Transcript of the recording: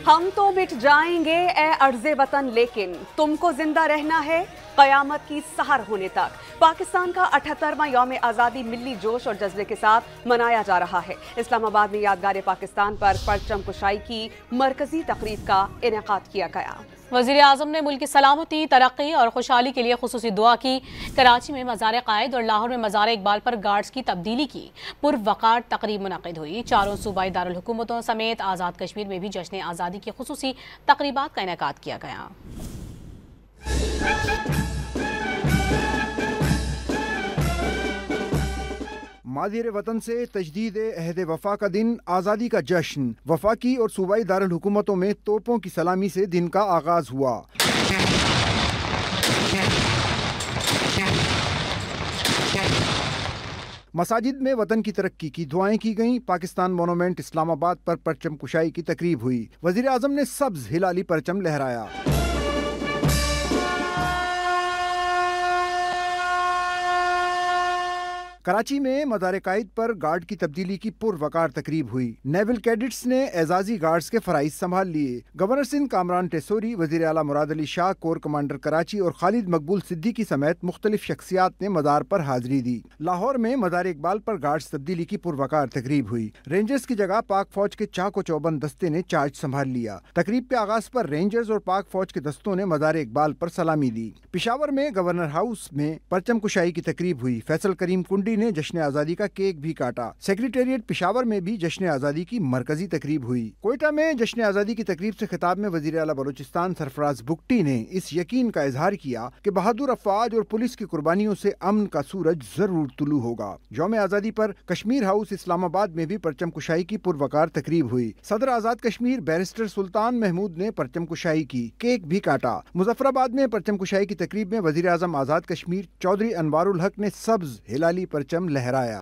ہم تو مٹ جائیں گے اے ارض وطن لیکن تم کو زندہ رہنا ہے قیامت کی سحر ہونے تک۔ پاکستان کا 78واں یوم آزادی ملی جوش اور جذبے کے ساتھ منایا جا رہا ہے۔ اسلام آباد میں یادگار پاکستان پر پرچم کشائی کی مرکزی تقریب کا انعقاد کیا گیا۔ وزیر اعظم نے ملک کی سلامتی، ترقی اور خوشحالی کے لیے خصوصی دعا کی۔ کراچی میں مزار قائد اور لاہور میں مزار اقبال پر گارڈز کی تبدیلی کی پروقار تقریب منعقد ہوئی۔ چاروں صوبائی دارالحکومتوں سمیت آزاد کشمیر میں بھی جشن آزادی کی خصوصی تقریبات کا انعقاد کیا گیا۔ مادر وطن سے تجدید عہد وفا کا دن، آزادی کا جشن۔ وفاقی اور صوبائی دارالحکومتوں میں توپوں کی سلامی سے دن کا آغاز ہوا۔ مساجد میں وطن کی ترقی کی دعائیں کی گئیں۔ پاکستان مونومنٹ اسلام آباد پر پرچم کشائی کی تقریب ہوئی۔ وزیر اعظم نے سبز ہلالی پرچم لہرایا۔ کراچی میں مزار قائد پر گارڈ کی تبدیلی کی پروقار تقریب ہوئی۔ نیول کیڈٹس نے اعزازی گارڈز کے فرائض سنبھال لیے۔ گورنر سندھ کامران ٹیسوری، وزیر اعلیٰ مراد علی شاہ، کور کمانڈر کراچی اور خالد مقبول صدیقی سمیت مختلف شخصیات نے مزار پر حاضری دی۔ لاہور میں مزار اقبال پر گارڈز تبدیلی کی پروقار تقریب ہوئی۔ رینجرز کی جگہ پاک فوج کے چاق و چوبند دستے نے چارج سنبھال لیا۔ تقریب کے آغاز پر رینجرز اور پاک فوج کے دستوں نے مزار اقبال پر سلامی دی۔ پشاور میں گورنر ہاؤس میں پرچم کشائی کی تقریب ہوئی۔ فیصل کریم کنڈی نے جشن آزادی کا کیک بھی کاٹا۔ سیکریٹریٹ پشاور میں بھی جشن آزادی کی مرکزی تقریب ہوئی۔ کوئٹہ میں جشن آزادی کی تقریب سے خطاب میں وزیر اعلیٰ بلوچستان سرفراز بگٹی نے اس یقین کا اظہار کیا کہ بہادر افواج اور پولیس کی قربانیوں سے امن کا سورج ضرور طلوع ہوگا۔ یوم آزادی پر کشمیر ہاؤس اسلام آباد میں بھی پرچم کشائی کی پروقار تقریب ہوئی۔ صدر آزاد کشمیر بیرسٹر سلطان محمود نے پرچم کشائی کی، کیک بھی کاٹا۔ مظفر آباد میں پرچم کشائی کی تقریب میں وزیر اعظم آزاد کشمیر چودھری انوار الحق نے سبز ہلالی پرچم لہرایا۔